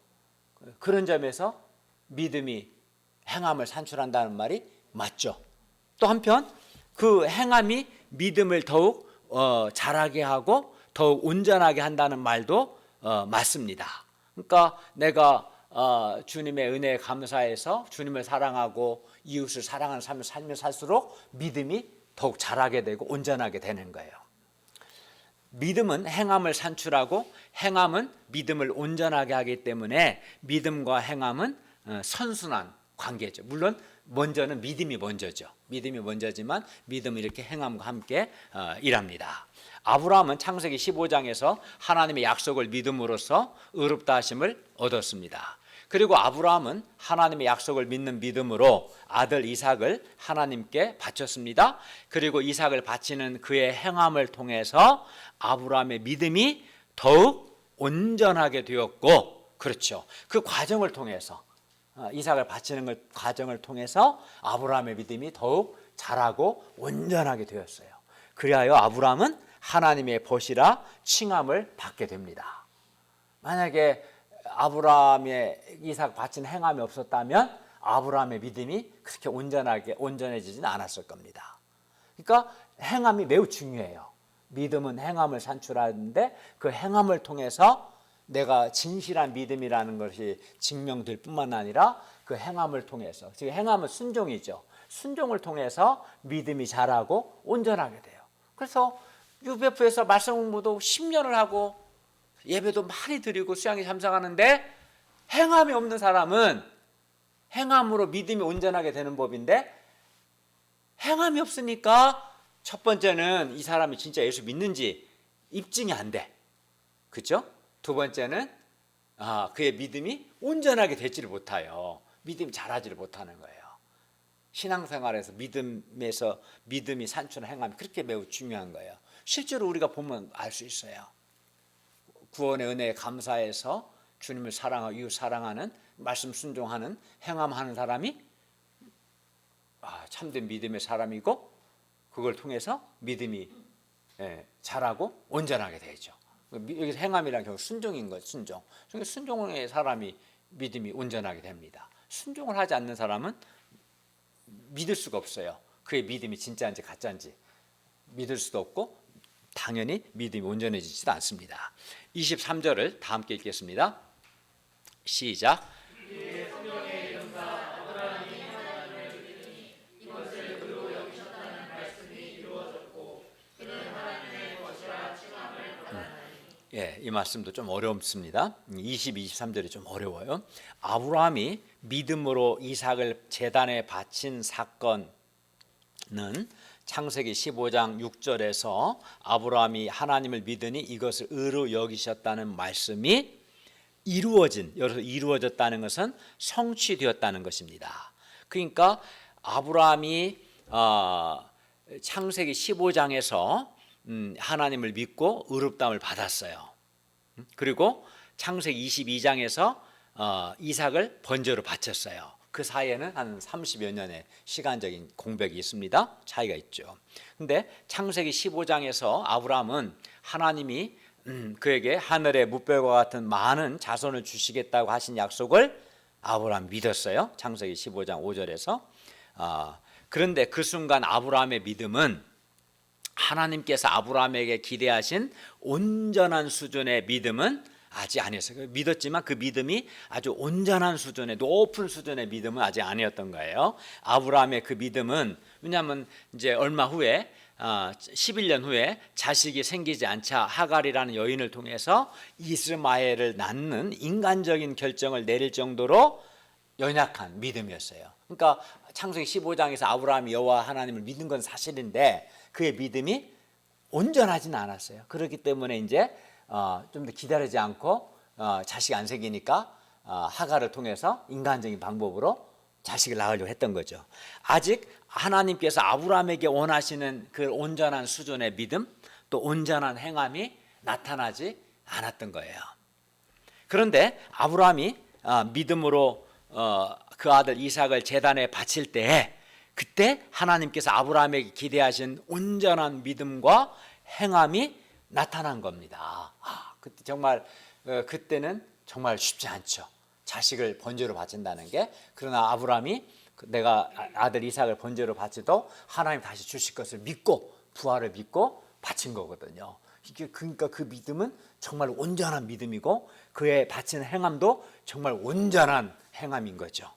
그런 점에서 믿음이 행함을 산출한다는 말이 맞죠. 또 한편 그 행함이 믿음을 더욱 자라게 하고 더욱 온전하게 한다는 말도 맞습니다. 그러니까 내가 주님의 은혜에 감사해서 주님을 사랑하고 이웃을 사랑하는 삶을 살면 살수록 믿음이 더욱 자라게 되고 온전하게 되는 거예요. 믿음은 행함을 산출하고 행함은 믿음을 온전하게 하기 때문에 믿음과 행함은 선순환 관계죠. 물론 먼저는 믿음이 먼저죠. 믿음이 먼저지만 믿음은 이렇게 행함과 함께 일합니다. 아브라함은 창세기 15장에서 하나님의 약속을 믿음으로써 의롭다 하심을 얻었습니다. 그리고 아브라함은 하나님의 약속을 믿는 믿음으로 아들 이삭을 하나님께 바쳤습니다. 그리고 이삭을 바치는 그의 행함을 통해서 아브라함의 믿음이 더욱 온전하게 되었고, 그렇죠. 그 과정을 통해서 이삭을 바치는 과정을 통해서 아브라함의 믿음이 더욱 자라고 온전하게 되었어요. 그리하여 아브라함은 하나님의 벗이라 칭함을 받게 됩니다. 만약에 아브라함의 이삭 바친 행함이 없었다면 아브라함의 믿음이 그렇게 온전해지진 않았을 겁니다. 그러니까 행함이 매우 중요해요. 믿음은 행함을 산출하는데 그 행함을 통해서 내가 진실한 믿음이라는 것이 증명될 뿐만 아니라 그 행함을 통해서, 즉 행함은 순종이죠. 순종을 통해서 믿음이 자라고 온전하게 돼요. 그래서 UBF에서 말씀 공부도 10년을 하고 예배도 많이 드리고 수양에 참석하는데 행함이 없는 사람은 행함으로 믿음이 온전하게 되는 법인데, 행함이 없으니까 첫 번째는 이 사람이 진짜 예수 믿는지 입증이 안 돼. 그렇죠? 두 번째는 그의 믿음이 온전하게 되지를 못해요. 믿음이 자라지를 못하는 거예요. 신앙생활에서 믿음이 산출하는 행함이 그렇게 매우 중요한 거예요. 실제로 우리가 보면 알 수 있어요. 구원의 은혜에 감사해서 주님을 사랑하고 이웃 사랑하는 말씀 순종하는 행함하는 사람이 참된 믿음의 사람이고, 그걸 통해서 믿음이 자라고 온전하게 되죠. 여기서 행함이란 결국 순종인 거죠. 순종의 사람이 믿음이 온전하게 됩니다. 순종을 하지 않는 사람은 믿을 수가 없어요. 그의 믿음이 진짜인지 가짜인지 믿을 수도 없고 당연히 믿음이 온전해지지도 않습니다. 23절을 다 함께 읽겠습니다. 시작. 이 말씀도 좀 어렵습니다. 23절이 좀 어려워요. 아브라함이 믿음으로 이삭을 제단에 바친 사건은 창세기 15장 6절에서 아브라함이 하나님을 믿으니 이것을 의로 여기셨다는 말씀이 이루어졌다는 것은 성취되었다는 것입니다. 그러니까 아브라함이 창세기 15장에서 하나님을 믿고 의롭다함을 받았어요. 그리고 창세기 22장에서 이삭을 번제로 바쳤어요. 그 사이에는 한 30여 년의 시간적인 공백이 있습니다. 차이가 있죠. 근데 창세기 15장에서 아브라함은 하나님이 그에게 하늘의 무별과 같은 많은 자손을 주시겠다고 하신 약속을 아브라함 믿었어요. 창세기 15장 5절에서. 그런데 그 순간 아브라함의 믿음은 하나님께서 아브라함에게 기대하신 온전한 수준의 믿음은 아직 아니었어요. 믿었지만 그 믿음이 아주 온전한 수준의 높은 수준의 믿음은 아직 아니었던 거예요. 아브라함의 그 믿음은, 왜냐하면 이제 얼마 후에 11년 후에 자식이 생기지 않자 하갈이라는 여인을 통해서 이스마엘을 낳는 인간적인 결정을 내릴 정도로 연약한 믿음이었어요. 그러니까 창세기 15장에서 아브라함이 여호와 하나님을 믿은 건 사실인데 그의 믿음이 온전하지는 않았어요. 그렇기 때문에 이제 좀 더 기다리지 않고 자식이 안 생기니까 하갈을 통해서 인간적인 방법으로 자식을 낳으려고 했던 거죠. 아직 하나님께서 아브라함에게 원하시는 그 온전한 수준의 믿음, 또 온전한 행함이 나타나지 않았던 거예요. 그런데 아브라함이 믿음으로 그 아들 이삭을 제단에 바칠 때 그때 하나님께서 아브라함에게 기대하신 온전한 믿음과 행함이 나타난 겁니다. 그때 정말 그때는 정말 쉽지 않죠. 자식을 번제로 바친다는 게. 그러나 아브라함이 내가 아들 이삭을 번제로 바치도 하나님 다시 주실 것을 믿고 부활을 믿고 바친 거거든요. 그러니까 그 믿음은 정말 온전한 믿음이고 그의 바친 행함도 정말 온전한 행함인 거죠.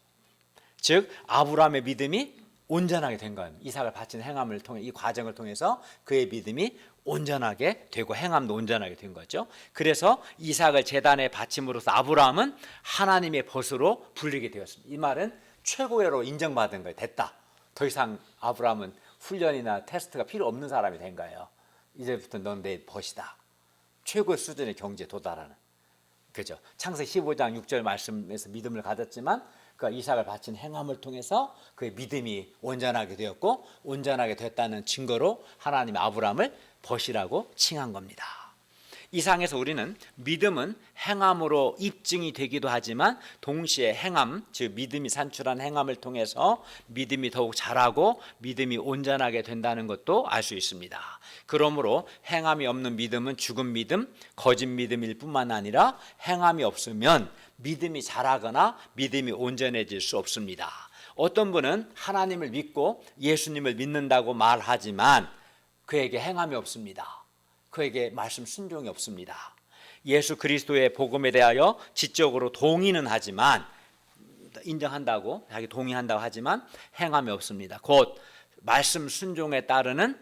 즉 아브라함의 믿음이 온전하게 된 거예요. 이삭을 바친 행함을 통해 이 과정을 통해서 그의 믿음이 온전하게 되고 행함도 온전하게 된 거죠. 그래서 이삭을 제단에 바침으로써 아브라함은 하나님의 벗으로 불리게 되었습니다. 이 말은 최고로 인정받은 거예요. 됐다. 더 이상 아브라함은 훈련이나 테스트가 필요 없는 사람이 된 거예요. 이제부터 넌 내 벗이다. 최고 수준의 경지에 도달하는. 그죠? 창세기 15장 6절 말씀에서 믿음을 가졌지만 그 이삭을 바친 행함을 통해서 그의 믿음이 온전하게 되었고 온전하게 됐다는 증거로 하나님이 아브라함을 벗이라고 칭한 겁니다. 이상에서 우리는 믿음은 행함으로 입증이 되기도 하지만 동시에 행함, 즉 믿음이 산출한 행함을 통해서 믿음이 더욱 자라고 믿음이 온전하게 된다는 것도 알 수 있습니다. 그러므로 행함이 없는 믿음은 죽은 믿음, 거짓 믿음일 뿐만 아니라 행함이 없으면 믿음이 자라거나 믿음이 온전해질 수 없습니다. 어떤 분은 하나님을 믿고 예수님을 믿는다고 말하지만 그에게 행함이 없습니다. 그에게 말씀 순종이 없습니다. 예수 그리스도의 복음에 대하여 지적으로 동의는 하지만 인정한다고 자기 동의한다고 하지만 행함이 없습니다. 곧 말씀 순종에 따르는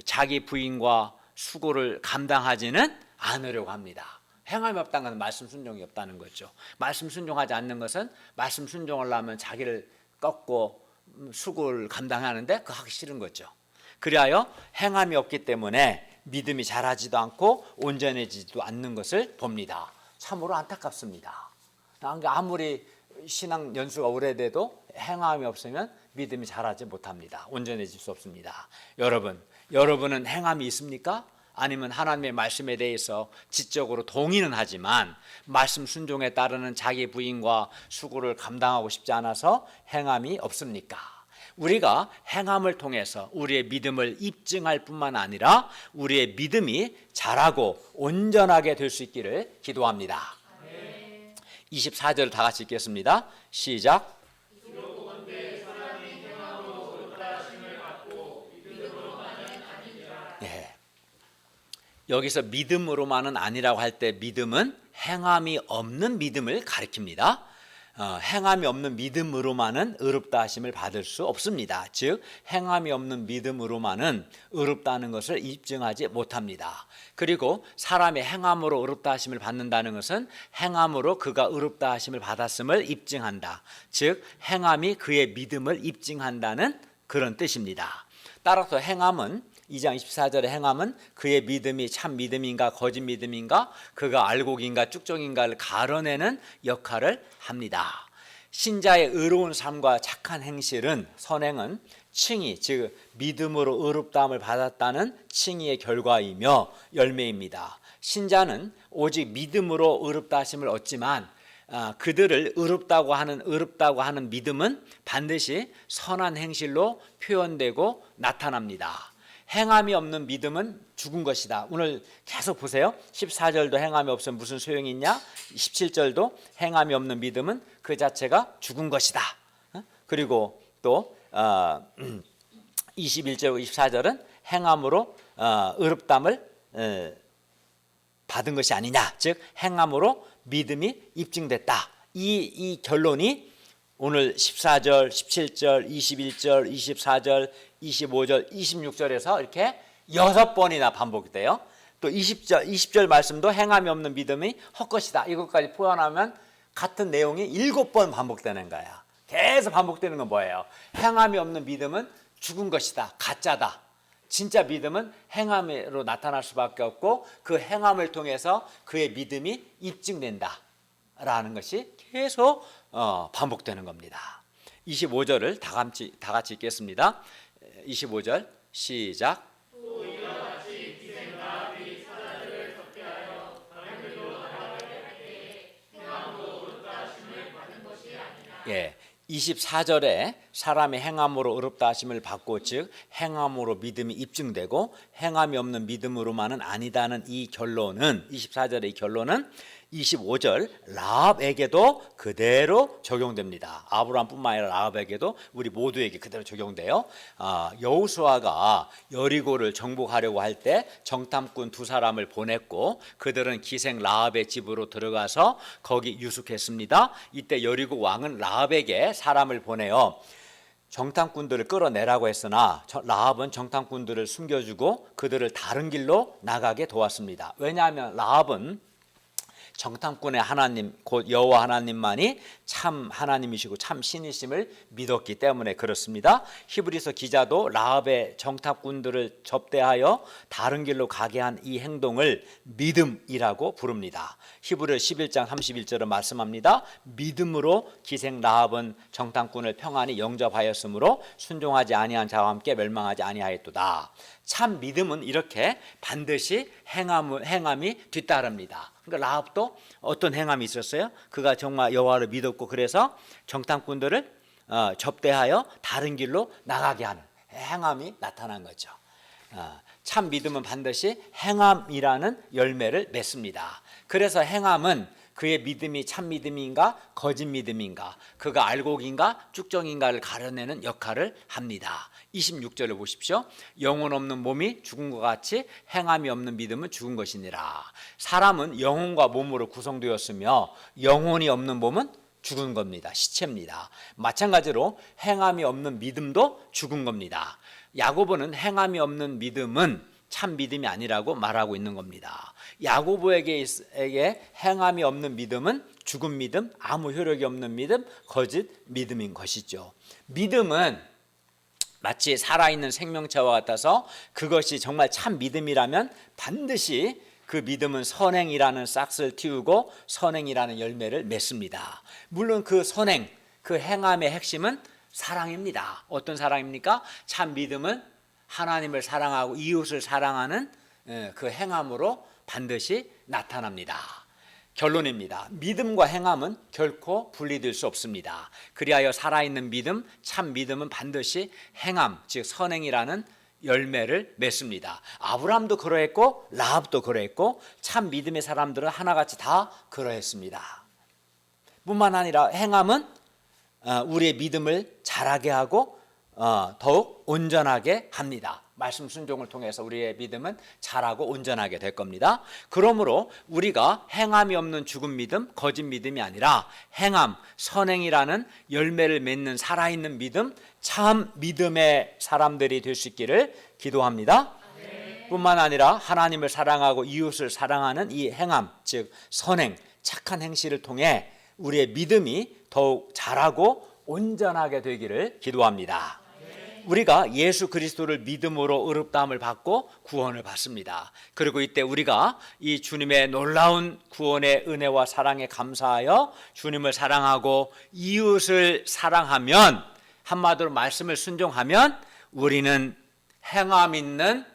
자기 부인과 수고를 감당하지는 않으려고 합니다. 행함이 없다는 것은 말씀 순종이 없다는 거죠. 말씀 순종하지 않는 것은 말씀 순종을 하면 자기를 꺾고 수고를 감당하는데 그거 하기 싫은 거죠. 그리하여 행함이 없기 때문에 믿음이 자라지도 않고 온전해지지도 않는 것을 봅니다. 참으로 안타깝습니다. 아무리 신앙 연수가 오래돼도 행함이 없으면 믿음이 자라지 못합니다. 온전해질 수 없습니다. 여러분은 행함이 있습니까? 아니면 하나님의 말씀에 대해서 지적으로 동의는 하지만 말씀 순종에 따르는 자기 부인과 수고를 감당하고 싶지 않아서 행함이 없습니까? 우리가 행함을 통해서 우리의 믿음을 입증할 뿐만 아니라 우리의 믿음이 자라고 온전하게 될 수 있기를 기도합니다. 24절 다 같이 읽겠습니다. 시작. 예. 여기서 믿음으로만은 아니라고 할 때 믿음은 행함이 없는 믿음을 가리킵니다. 행함이 없는 믿음으로만은 의롭다 하심을 받을 수 없습니다. 즉 행함이 없는 믿음으로만은 의롭다는 것을 입증하지 못합니다. 그리고 사람의 행함으로 의롭다 하심을 받는다는 것은 행함으로 그가 의롭다 하심을 받았음을 입증한다. 즉 행함이 그의 믿음을 입증한다는 그런 뜻입니다. 따라서 행함은 2장 24절의 행함은 그의 믿음이 참 믿음인가 거짓 믿음인가 그가 알곡인가 쭉정인가를 가려내는 역할을 합니다. 신자의 의로운 삶과 착한 행실은 선행은 칭의 즉 믿음으로 의롭다함을 받았다는 칭의의 결과이며 열매입니다. 신자는 오직 믿음으로 의롭다 하심을 얻지만 그들을 의롭다고 하는 믿음은 반드시 선한 행실로 표현되고 나타납니다. 행함이 없는 믿음은 죽은 것이다. 오늘 계속 보세요. 14절도 행함이 없으면 무슨 소용이 있냐? 17절도 행함이 없는 믿음은 그 자체가 죽은 것이다. 그리고 또 21절 24절은 행함으로 의롭담을 받은 것이 아니냐. 즉 행함으로 믿음이 입증됐다. 이 결론이 오늘 14절, 17절, 21절, 24절, 25절, 26절에서 이렇게 6번이나 반복돼요. 또 20절 말씀도 행함이 없는 믿음이 헛것이다. 이것까지 포함하면 같은 내용이 7번 반복되는 거야. 계속 반복되는 건 뭐예요? 행함이 없는 믿음은 죽은 것이다, 가짜다. 진짜 믿음은 행함으로 나타날 수밖에 없고 그 행함을 통해서 그의 믿음이 입증된다 라는 것이 계속 반복되는 겁니다. 25절을 다 같이 읽겠습니다. 25절 시작. 예, 24절에 사람의 행함으로 의롭다 하심을 받고 즉 행함으로 믿음이 입증되고 행함이 없는 믿음으로만은 아니다는 이 결론은 24절의 이 결론은 25절 라합에게도 그대로 적용됩니다. 아브라함뿐만 아니라 라합에게도 우리 모두에게 그대로 적용돼요. 여호수아가 여리고를 정복하려고 할 때 정탐꾼 두 사람을 보냈고 그들은 기생 라합의 집으로 들어가서 거기 유숙했습니다. 이때 여리고 왕은 라합에게 사람을 보내요. 정탐꾼들을 끌어내라고 했으나 라합은 정탐꾼들을 숨겨주고 그들을 다른 길로 나가게 도왔습니다. 왜냐하면 라합은 정탐꾼의 하나님 곧 여호와 하나님만이 참 하나님이시고 참 신이심을 믿었기 때문에 그렇습니다. 히브리서 기자도 라합의 정탐꾼들을 접대하여 다른 길로 가게 한 이 행동을 믿음이라고 부릅니다. 히브리 11장 31절은 말씀합니다. 믿음으로 기생 라합은 정탐꾼을 평안히 영접하였으므로 순종하지 아니한 자와 함께 멸망하지 아니하였도다. 참 믿음은 이렇게 반드시 행함이 뒤따릅니다. 그러니까 라합도 어떤 행함이 있었어요? 그가 정말 여호와를 믿었고 그래서 정탐꾼들을 접대하여 다른 길로 나가게 하는 행함이 나타난 거죠. 참 믿음은 반드시 행함이라는 열매를 맺습니다. 그래서 행함은 그의 믿음이 참 믿음인가 거짓 믿음인가 그가 알곡인가 쭉정인가를 가려내는 역할을 합니다. 26절을 보십시오. 영혼 없는 몸이 죽은 것 같이 행함이 없는 믿음은 죽은 것이니라. 사람은 영혼과 몸으로 구성되었으며 영혼이 없는 몸은 죽은 겁니다. 시체입니다. 마찬가지로 행함이 없는 믿음도 죽은 겁니다. 야고보는 행함이 없는 믿음은 참 믿음이 아니라고 말하고 있는 겁니다. 야고보에게 행함이 없는 믿음은 죽은 믿음, 아무 효력이 없는 믿음, 거짓 믿음인 것이죠. 믿음은 마치 살아있는 생명체와 같아서 그것이 정말 참 믿음이라면 반드시 그 믿음은 선행이라는 싹을 틔우고 선행이라는 열매를 맺습니다. 물론 그 선행, 그 행함의 핵심은 사랑입니다. 어떤 사랑입니까? 참 믿음은 하나님을 사랑하고 이웃을 사랑하는 그 행함으로 반드시 나타납니다. 결론입니다. 믿음과 행함은 결코 분리될 수 없습니다. 그리하여 살아있는 믿음, 참 믿음은 반드시 행함, 즉 선행이라는 열매를 맺습니다. 아브라함도 그러했고 라합도 그러했고 참 믿음의 사람들은 하나같이 다 그러했습니다. 뿐만 아니라 행함은 우리의 믿음을 자라게 하고 더욱 온전하게 합니다. 말씀 순종을 통해서 우리의 믿음은 자라고 온전하게 될 겁니다. 그러므로 우리가 행함이 없는 죽은 믿음, 거짓 믿음이 아니라 행함, 선행이라는 열매를 맺는 살아있는 믿음, 참 믿음의 사람들이 될 수 있기를 기도합니다. 뿐만 아니라 하나님을 사랑하고 이웃을 사랑하는 이 행함, 즉 선행, 착한 행실을 통해 우리의 믿음이 더욱 자라고 온전하게 되기를 기도합니다. 우리가 예수 그리스도를 믿음으로 의롭다함을 받고 구원을 받습니다. 그리고 이때 우리가 이 주님의 놀라운 구원의 은혜와 사랑에 감사하여 주님을 사랑하고 이웃을 사랑하면, 한마디로 말씀을 순종하면 우리는 행함 있는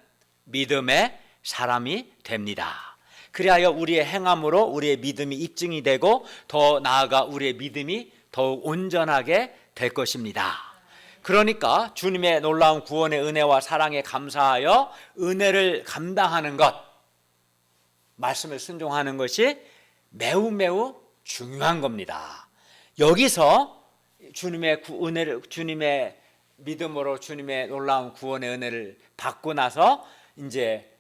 믿음의 사람이 됩니다. 그리하여 우리의 행함으로 우리의 믿음이 입증이 되고 더 나아가 우리의 믿음이 더욱 온전하게 될 것입니다. 그러니까 주님의 놀라운 구원의 은혜와 사랑에 감사하여 은혜를 감당하는 것, 말씀을 순종하는 것이 매우 매우 중요한 겁니다. 여기서 주님의 믿음으로 주님의 놀라운 구원의 은혜를 받고 나서 이제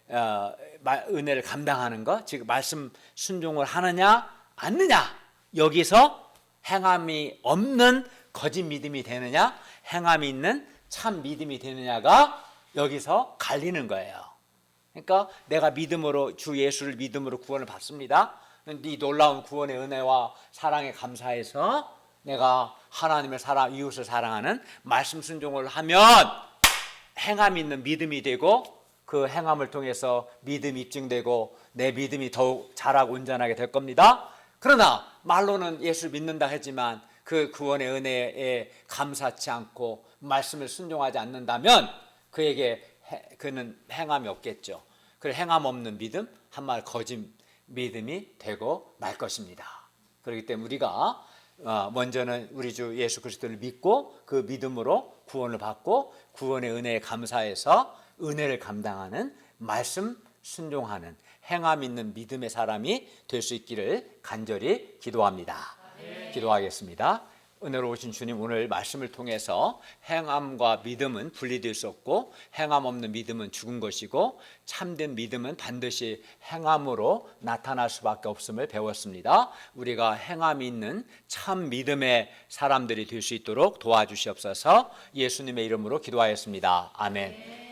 은혜를 감당하는 것, 즉 말씀 순종을 하느냐 않느냐, 여기서 행함이 없는 거짓 믿음이 되느냐, 행함이 있는 참 믿음이 되느냐가 여기서 갈리는 거예요. 그러니까 내가 믿음으로 주 예수를 믿음으로 구원을 받습니다. 이 놀라운 구원의 은혜와 사랑에 감사해서 내가 하나님을 이웃을 사랑하는 말씀 순종을 하면 행함 있는 믿음이 되고 그 행함을 통해서 믿음이 입증되고 내 믿음이 더욱 자라고 온전하게 될 겁니다. 그러나 말로는 예수를 믿는다 하지만 그 구원의 은혜에 감사치 않고 말씀을 순종하지 않는다면 그는 행함이 없겠죠. 그 행함 없는 믿음, 한말 거짓 믿음이 되고 말 것입니다. 그렇기 때문에 우리가 먼저는 우리 주 예수 그리스도를 믿고 그 믿음으로 구원을 받고 구원의 은혜에 감사해서 은혜를 감당하는 말씀 순종하는 행함 있는 믿음의 사람이 될 수 있기를 간절히 기도합니다. 기도하겠습니다. 은혜로우신 주님, 오늘 말씀을 통해서 행함과 믿음은 분리될 수 없고 행함 없는 믿음은 죽은 것이고 참된 믿음은 반드시 행함으로 나타날 수밖에 없음을 배웠습니다. 우리가 행함이 있는 참 믿음의 사람들이 될 수 있도록 도와주시옵소서. 예수님의 이름으로 기도하였습니다. 아멘.